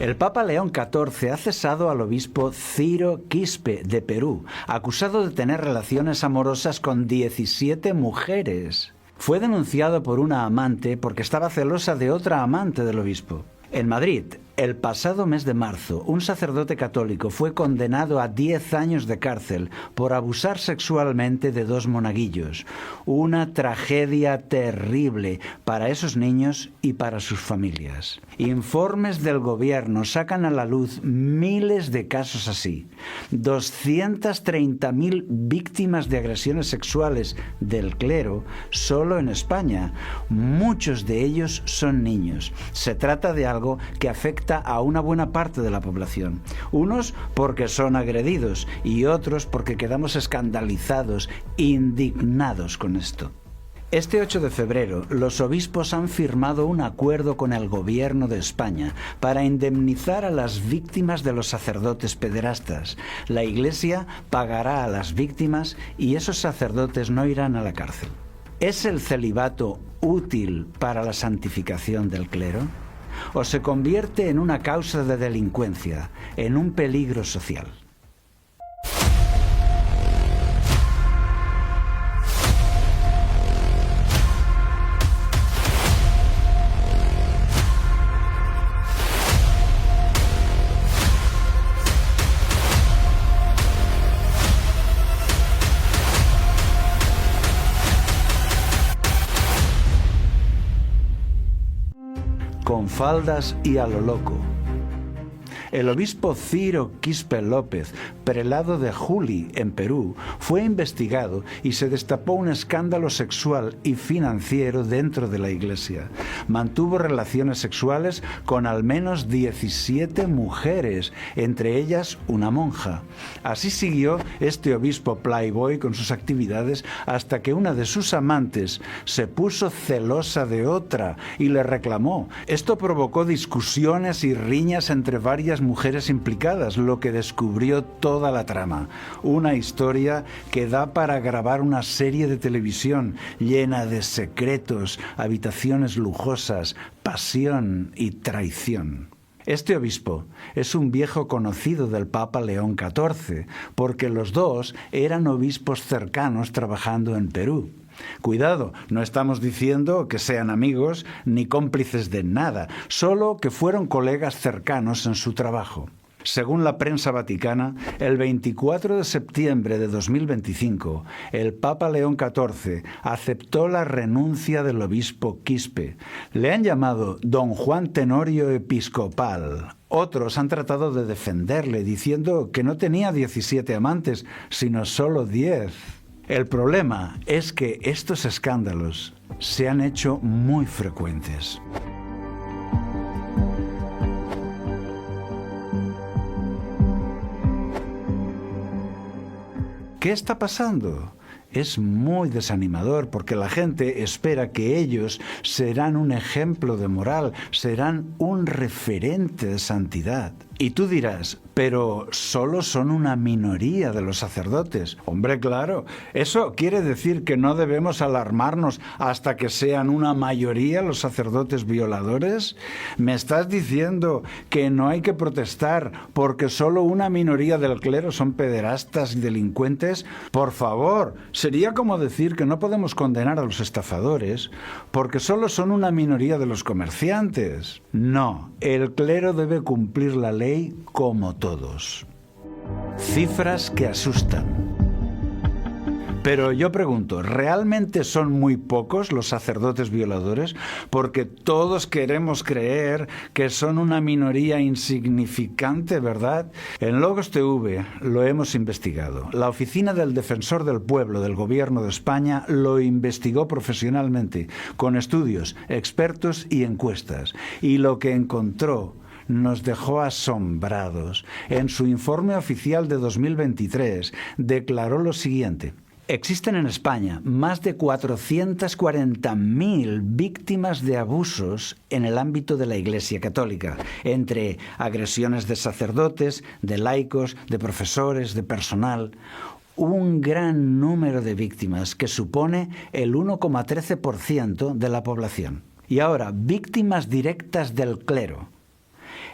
El Papa León XIV ha cesado al obispo Ciro Quispe de Perú, acusado de tener relaciones amorosas con 17 mujeres. Fue denunciado por una amante porque estaba celosa de otra amante del obispo. En Madrid, el pasado mes de marzo, un sacerdote católico fue condenado a 10 años de cárcel por abusar sexualmente de 2 monaguillos. Una tragedia terrible para esos niños y para sus familias. Informes del gobierno sacan a la luz miles de casos así. 230.000 víctimas de agresiones sexuales del clero solo en España. Muchos de ellos son niños. Se trata de algo que afecta a una buena parte de la población. Unos porque son agredidos y otros porque quedamos escandalizados, indignados con esto. Este 8 de febrero, los obispos han firmado un acuerdo con el gobierno de España para indemnizar a las víctimas de los sacerdotes pederastas. La Iglesia pagará a las víctimas y esos sacerdotes no irán a la cárcel. ¿Es el celibato útil para la santificación del clero? ¿O se convierte en una causa de delincuencia, en un peligro social? Con faldas y a lo loco. El obispo Ciro Quispe López, prelado de Juli, en Perú, fue investigado y se destapó un escándalo sexual y financiero dentro de la Iglesia. Mantuvo relaciones sexuales con al menos 17 mujeres, entre ellas una monja. Así siguió este obispo playboy con sus actividades hasta que una de sus amantes se puso celosa de otra y le reclamó. Esto provocó discusiones y riñas entre varias mujeres implicadas, lo que descubrió toda la trama. Una historia que da para grabar una serie de televisión llena de secretos, habitaciones lujosas, pasión y traición. Este obispo es un viejo conocido del Papa León XIV, porque los dos eran obispos cercanos trabajando en Perú. Cuidado, no estamos diciendo que sean amigos ni cómplices de nada, solo que fueron colegas cercanos en su trabajo. Según la prensa vaticana, el 24 de septiembre de 2025, el Papa León XIV aceptó la renuncia del obispo Quispe. Le han llamado Don Juan Tenorio Episcopal. Otros han tratado de defenderle, diciendo que no tenía 17 amantes, sino solo 10. El problema es que estos escándalos se han hecho muy frecuentes. ¿Qué está pasando? Es muy desanimador porque la gente espera que ellos serán un ejemplo de moral, serán un referente de santidad. Y tú dirás, pero solo son una minoría de los sacerdotes. Hombre, claro, eso quiere decir que no debemos alarmarnos hasta que sean una mayoría los sacerdotes violadores. ¿Me estás diciendo que no hay que protestar porque solo una minoría del clero son pederastas y delincuentes? Por favor, sería como decir que no podemos condenar a los estafadores porque solo son una minoría de los comerciantes. No, el clero debe cumplir la ley como todos. Cifras que asustan. Pero yo pregunto, ¿realmente son muy pocos los sacerdotes violadores? Porque todos queremos creer que son una minoría insignificante, ¿verdad? En Logos TV lo hemos investigado. La Oficina del Defensor del Pueblo del Gobierno de España lo investigó profesionalmente, con estudios, expertos y encuestas. Y lo que encontró nos dejó asombrados. En su informe oficial de 2023 declaró lo siguiente: existen en España más de 440.000 víctimas de abusos en el ámbito de la Iglesia Católica, entre agresiones de sacerdotes, de laicos, de profesores, de personal. Un gran número de víctimas que supone el 1,13% de la población. Y ahora, víctimas directas del clero.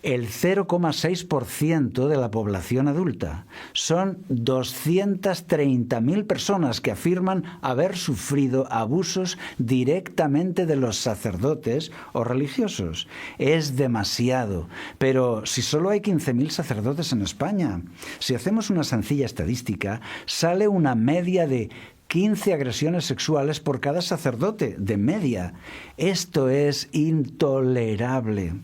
el 0,6% de la población adulta. Son 230.000 personas que afirman haber sufrido abusos directamente de los sacerdotes o religiosos. Es demasiado, pero si solo hay 15.000 sacerdotes en España, si hacemos una sencilla estadística, sale una media de 15 agresiones sexuales por cada sacerdote, de media. Esto es intolerable.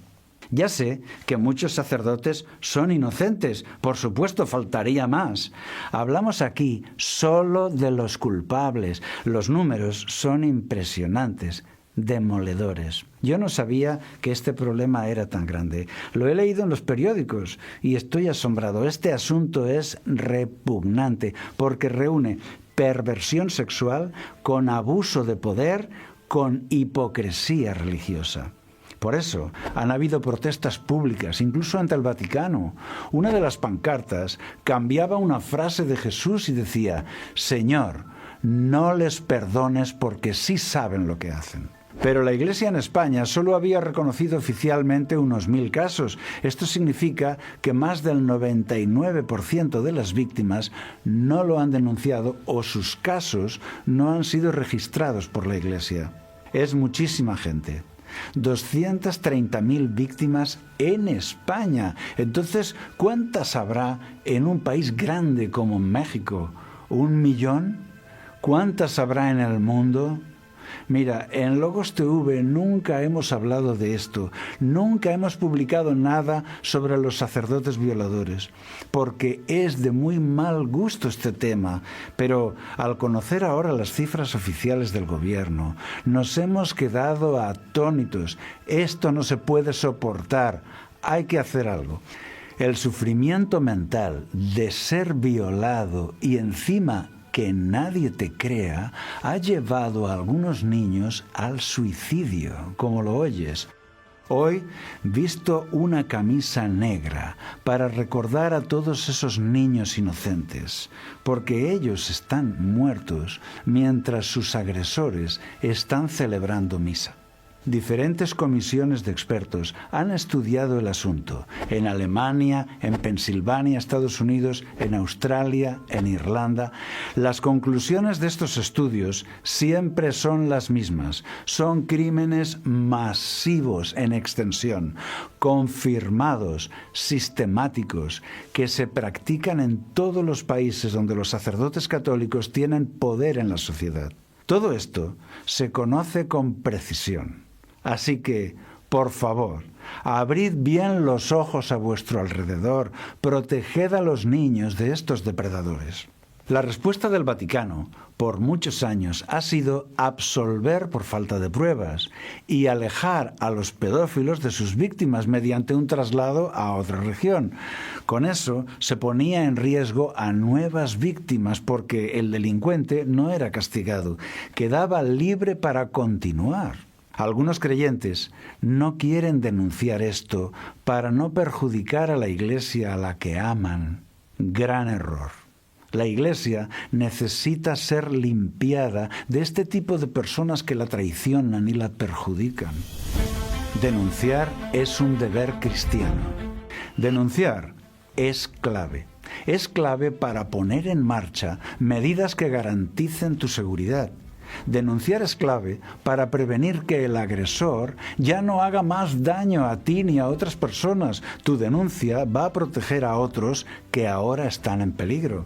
Ya sé que muchos sacerdotes son inocentes, por supuesto, faltaría más. Hablamos aquí solo de los culpables. Los números son impresionantes, demoledores. Yo no sabía que este problema era tan grande. Lo he leído en los periódicos y estoy asombrado. Este asunto es repugnante porque reúne perversión sexual con abuso de poder, con hipocresía religiosa. Por eso han habido protestas públicas, incluso ante el Vaticano. Una de las pancartas cambiaba una frase de Jesús y decía: Señor, no les perdones porque sí saben lo que hacen. Pero la Iglesia en España solo había reconocido oficialmente unos 1.000 casos. Esto significa que más del 99% de las víctimas no lo han denunciado o sus casos no han sido registrados por la Iglesia. Es muchísima gente. 230.000 víctimas en España. Entonces, ¿cuántas habrá en un país grande como México? ¿1 millón? ¿Cuántas habrá en el mundo? Mira, en Logos TV nunca hemos hablado de esto, nunca hemos publicado nada sobre los sacerdotes violadores, porque es de muy mal gusto este tema, pero al conocer ahora las cifras oficiales del gobierno, nos hemos quedado atónitos. Esto no se puede soportar, hay que hacer algo. El sufrimiento mental de ser violado y encima que nadie te crea, ha llevado a algunos niños al suicidio, como lo oyes. Hoy visto una camisa negra para recordar a todos esos niños inocentes, porque ellos están muertos mientras sus agresores están celebrando misa. Diferentes comisiones de expertos han estudiado el asunto en Alemania, en Pensilvania, Estados Unidos, en Australia, en Irlanda. Las conclusiones de estos estudios siempre son las mismas. Son crímenes masivos en extensión, confirmados, sistemáticos, que se practican en todos los países donde los sacerdotes católicos tienen poder en la sociedad. Todo esto se conoce con precisión. Así que, por favor, abrid bien los ojos a vuestro alrededor, proteged a los niños de estos depredadores. La respuesta del Vaticano, por muchos años, ha sido absolver por falta de pruebas y alejar a los pedófilos de sus víctimas mediante un traslado a otra región. Con eso se ponía en riesgo a nuevas víctimas porque el delincuente no era castigado, quedaba libre para continuar. Algunos creyentes no quieren denunciar esto para no perjudicar a la Iglesia a la que aman. Gran error. La Iglesia necesita ser limpiada de este tipo de personas que la traicionan y la perjudican. Denunciar es un deber cristiano. Denunciar es clave. Es clave para poner en marcha medidas que garanticen tu seguridad. Denunciar es clave para prevenir que el agresor ya no haga más daño a ti ni a otras personas. Tu denuncia va a proteger a otros que ahora están en peligro.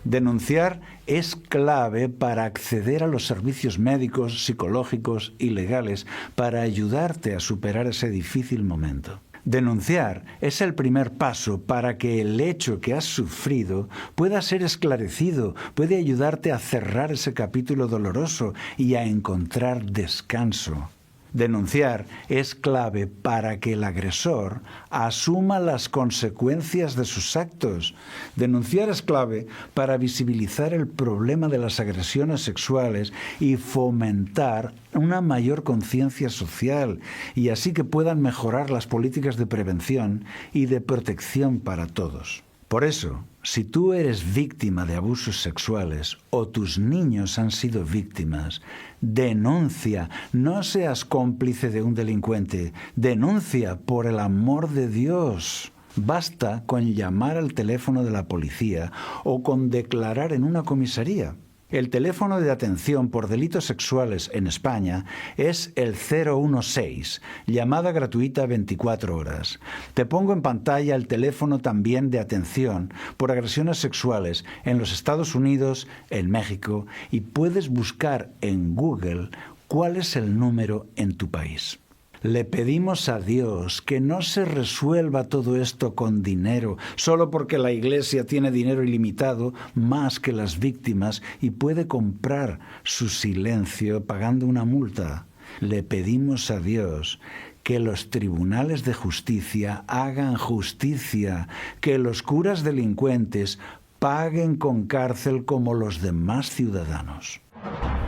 Denunciar es clave para acceder a los servicios médicos, psicológicos y legales para ayudarte a superar ese difícil momento. Denunciar es el primer paso para que el hecho que has sufrido pueda ser esclarecido, puede ayudarte a cerrar ese capítulo doloroso y a encontrar descanso. Denunciar es clave para que el agresor asuma las consecuencias de sus actos. Denunciar es clave para visibilizar el problema de las agresiones sexuales y fomentar una mayor conciencia social, y así que puedan mejorar las políticas de prevención y de protección para todos. Por eso, si tú eres víctima de abusos sexuales o tus niños han sido víctimas, denuncia, no seas cómplice de un delincuente, denuncia por el amor de Dios. Basta con llamar al teléfono de la policía o con declarar en una comisaría. El teléfono de atención por delitos sexuales en España es el 016, llamada gratuita 24 horas. Te pongo en pantalla el teléfono también de atención por agresiones sexuales en los Estados Unidos, en México, y puedes buscar en Google cuál es el número en tu país. Le pedimos a Dios que no se resuelva todo esto con dinero, solo porque la Iglesia tiene dinero ilimitado más que las víctimas y puede comprar su silencio pagando una multa. Le pedimos a Dios que los tribunales de justicia hagan justicia, que los curas delincuentes paguen con cárcel como los demás ciudadanos.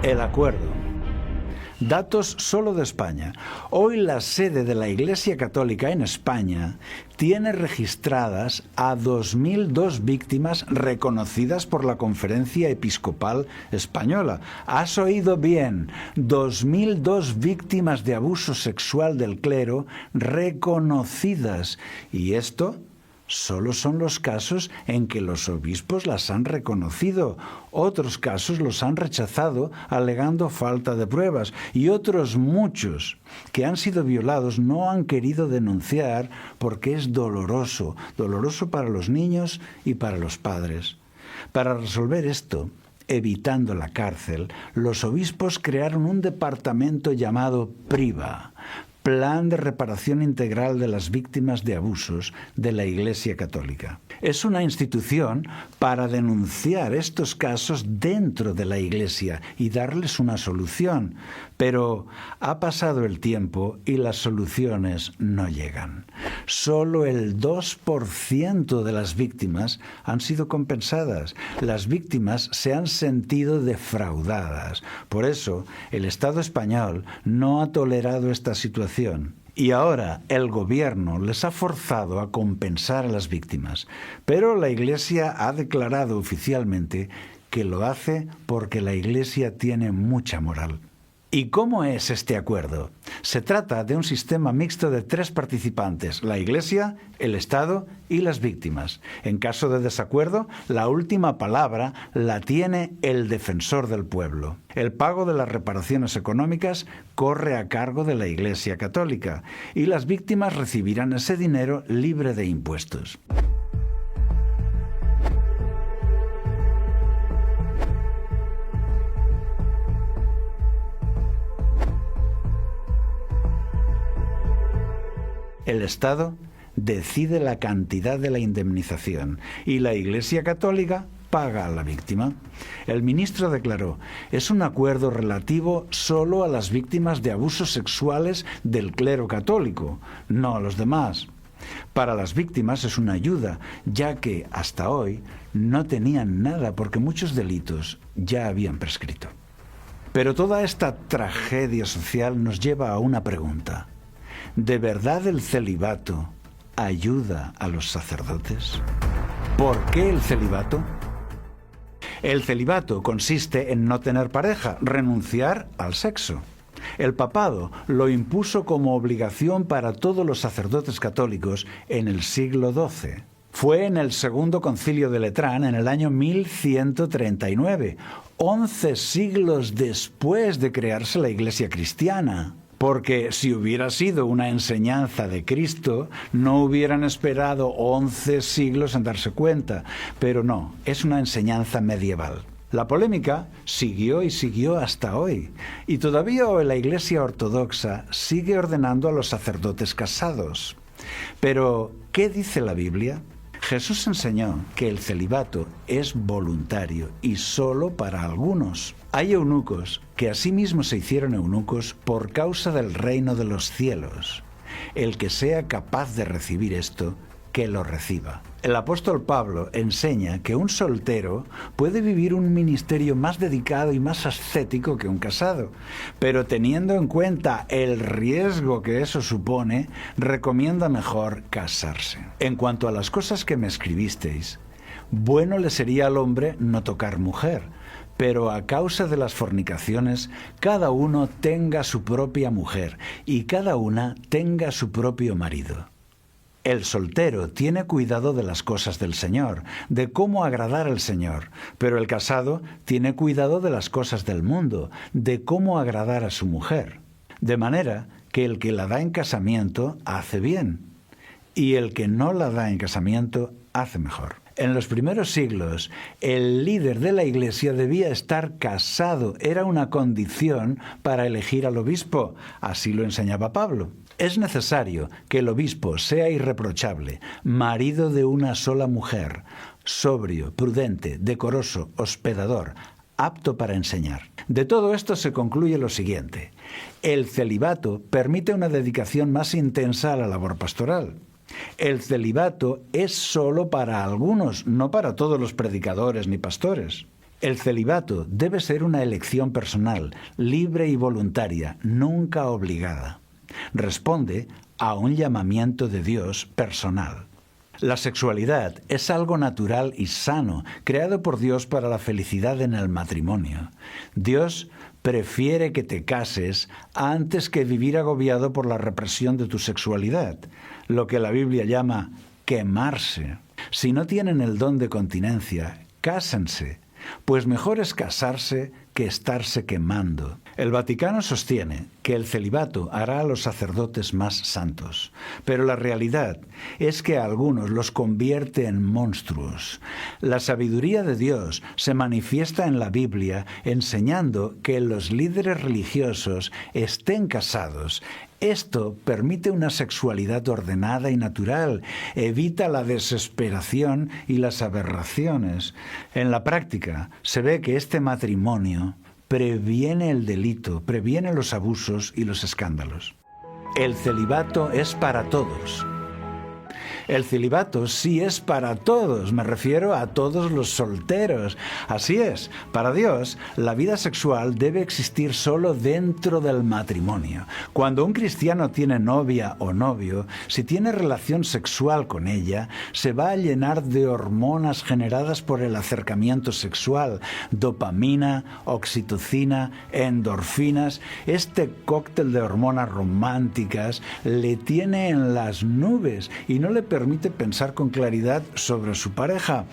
El acuerdo. Datos solo de España. Hoy la sede de la Iglesia Católica en España tiene registradas a 2.002 víctimas reconocidas por la Conferencia Episcopal Española. ¿Has oído bien? 2.002 víctimas de abuso sexual del clero reconocidas. ¿Y esto? Solo son los casos en que los obispos las han reconocido. Otros casos los han rechazado alegando falta de pruebas. Y otros muchos que han sido violados no han querido denunciar porque es doloroso para los niños y para los padres. Para resolver esto, evitando la cárcel, los obispos crearon un departamento llamado PRIVA, Plan de Reparación Integral de las Víctimas de Abusos de la Iglesia Católica. Es una institución para denunciar estos casos dentro de la Iglesia y darles una solución. Pero ha pasado el tiempo y las soluciones no llegan. Solo el 2% de las víctimas han sido compensadas. Las víctimas se han sentido defraudadas. Por eso, el Estado español no ha tolerado esta situación. Y ahora el gobierno les ha forzado a compensar a las víctimas. Pero la Iglesia ha declarado oficialmente que lo hace porque la Iglesia tiene mucha moral. ¿Y cómo es este acuerdo? Se trata de un sistema mixto de 3 participantes: la Iglesia, el Estado y las víctimas. En caso de desacuerdo, la última palabra la tiene el defensor del pueblo. El pago de las reparaciones económicas corre a cargo de la Iglesia Católica y las víctimas recibirán ese dinero libre de impuestos. El Estado decide la cantidad de la indemnización y la Iglesia Católica paga a la víctima. El ministro declaró: es un acuerdo relativo solo a las víctimas de abusos sexuales del clero católico, no a los demás. Para las víctimas es una ayuda, ya que hasta hoy no tenían nada porque muchos delitos ya habían prescrito. Pero toda esta tragedia social nos lleva a una pregunta. ¿De verdad el celibato ayuda a los sacerdotes? ¿Por qué el celibato? El celibato consiste en no tener pareja, renunciar al sexo. El papado lo impuso como obligación para todos los sacerdotes católicos en el siglo XII. Fue en el Segundo Concilio de Letrán en el año 1139, 11 siglos después de crearse la Iglesia cristiana. Porque si hubiera sido una enseñanza de Cristo, no hubieran esperado 11 siglos en darse cuenta. Pero no, es una enseñanza medieval. La polémica siguió y siguió hasta hoy. Y todavía hoy la Iglesia Ortodoxa sigue ordenando a los sacerdotes casados. Pero, ¿qué dice la Biblia? Jesús enseñó que el celibato es voluntario y solo para algunos. Hay eunucos que asimismo se hicieron eunucos por causa del reino de los cielos. El que sea capaz de recibir esto, que lo reciba. El apóstol Pablo enseña que un soltero puede vivir un ministerio más dedicado y más ascético que un casado, pero teniendo en cuenta el riesgo que eso supone, recomienda mejor casarse. En cuanto a las cosas que me escribisteis, Bueno le sería al hombre no tocar mujer, pero a causa de las fornicaciones, cada uno tenga su propia mujer y cada una tenga su propio marido. El soltero tiene cuidado de las cosas del Señor, de cómo agradar al Señor, pero el casado tiene cuidado de las cosas del mundo, de cómo agradar a su mujer. De manera que el que la da en casamiento hace bien, y el que no la da en casamiento hace mejor. En los primeros siglos, el líder de la Iglesia debía estar casado, era una condición para elegir al obispo, así lo enseñaba Pablo. Es necesario que el obispo sea irreprochable, marido de una sola mujer, sobrio, prudente, decoroso, hospedador, apto para enseñar. De todo esto se concluye lo siguiente: el celibato permite una dedicación más intensa a la labor pastoral. El celibato es solo para algunos, no para todos los predicadores ni pastores. El celibato debe ser una elección personal, libre y voluntaria, nunca obligada. Responde a un llamamiento de Dios personal. La sexualidad es algo natural y sano, creado por Dios para la felicidad en el matrimonio. Dios prefiere que te cases antes que vivir agobiado por la represión de tu sexualidad, lo que la Biblia llama quemarse. Si no tienen el don de continencia, cásense, pues mejor es casarse que estarse quemando. El Vaticano sostiene que el celibato hará a los sacerdotes más santos, pero la realidad es que a algunos los convierte en monstruos. La sabiduría de Dios se manifiesta en la Biblia enseñando que los líderes religiosos estén casados. Esto permite una sexualidad ordenada y natural, evita la desesperación y las aberraciones. En la práctica se ve que este matrimonio previene el delito, previene los abusos y los escándalos. El celibato es para todos. El celibato sí es para todos, me refiero a todos los solteros. Así es, para Dios, la vida sexual debe existir solo dentro del matrimonio. Cuando un cristiano tiene novia o novio, si tiene relación sexual con ella, se va a llenar de hormonas generadas por el acercamiento sexual, dopamina, oxitocina, endorfinas. Este cóctel de hormonas románticas le tiene en las nubes y no le permite pensar con claridad sobre su pareja.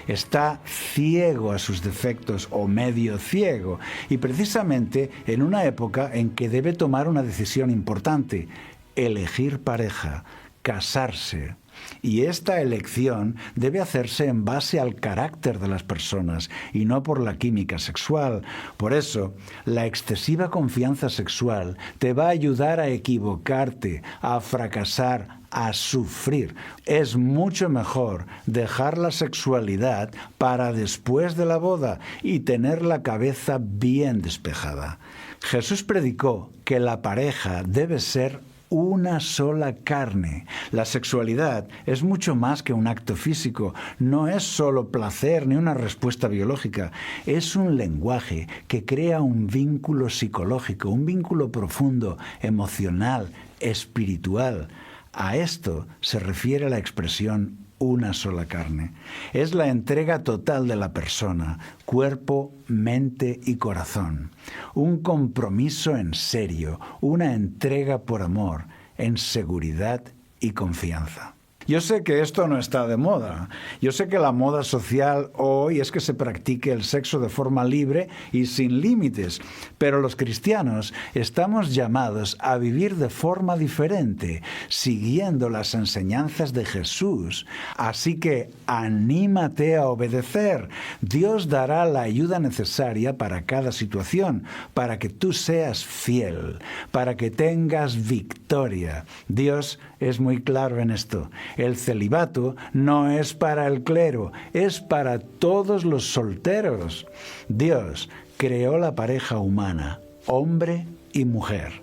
Está ciego a sus defectos o medio ciego, y precisamente en una época en que debe tomar una decisión importante: elegir pareja, casarse. Y esta elección debe hacerse en base al carácter de las personas y no por la química sexual. Por eso, la excesiva confianza sexual te va a ayudar a equivocarte, a fracasar, a sufrir. Es mucho mejor dejar la sexualidad para después de la boda y tener la cabeza bien despejada. Jesús predicó que la pareja debe ser una sola carne. La sexualidad es mucho más que un acto físico, no es solo placer ni una respuesta biológica, es un lenguaje que crea un vínculo psicológico, un vínculo profundo, emocional, espiritual. A esto se refiere la expresión una sola carne. Es la entrega total de la persona, cuerpo, mente y corazón. Un compromiso en serio, una entrega por amor, en seguridad y confianza. Yo sé que esto no está de moda. Yo sé que la moda social hoy es que se practique el sexo de forma libre y sin límites, pero los cristianos estamos llamados a vivir de forma diferente, siguiendo las enseñanzas de Jesús. Así que anímate a obedecer. Dios dará la ayuda necesaria para cada situación, para que tú seas fiel, para que tengas victoria. Dios es muy claro en esto. El celibato no es para el clero, es para todos los solteros. Dios creó la pareja humana, hombre y mujer.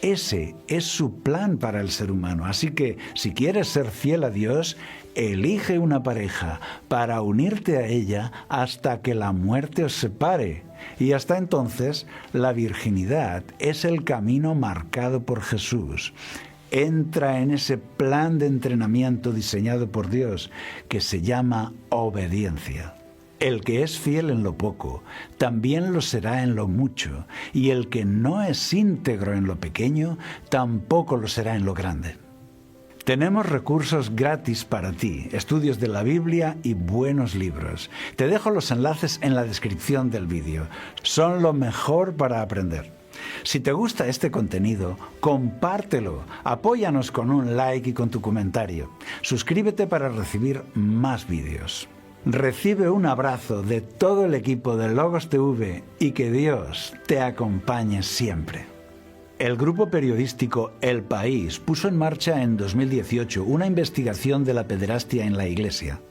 Ese es su plan para el ser humano. Así que, si quieres ser fiel a Dios, elige una pareja para unirte a ella hasta que la muerte os separe. Y hasta entonces, la virginidad es el camino marcado por Jesús. entra en ese plan de entrenamiento diseñado por Dios que se llama obediencia. El que es fiel en lo poco, también lo será en lo mucho, y el que no es íntegro en lo pequeño, tampoco lo será en lo grande. Tenemos recursos gratis para ti, estudios de la Biblia y buenos libros. Te dejo los enlaces en la descripción del vídeo. Son lo mejor para aprender. Si te gusta este contenido, compártelo, apóyanos con un like y con tu comentario. Suscríbete para recibir más vídeos. Recibe un abrazo de todo el equipo de Logos TV y que Dios te acompañe siempre. El grupo periodístico El País puso en marcha en 2018 una investigación de la pederastia en la Iglesia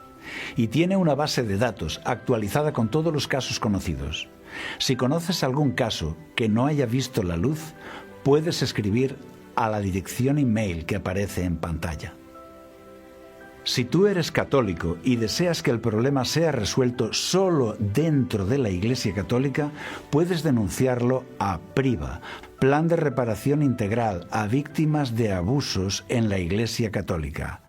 y tiene una base de datos actualizada con todos los casos conocidos. Si conoces algún caso que no haya visto la luz, puedes escribir a la dirección email que aparece en pantalla. Si tú eres católico y deseas que el problema sea resuelto solo dentro de la Iglesia Católica, puedes denunciarlo a PRIVA, Plan de Reparación Integral a Víctimas de Abusos en la Iglesia Católica.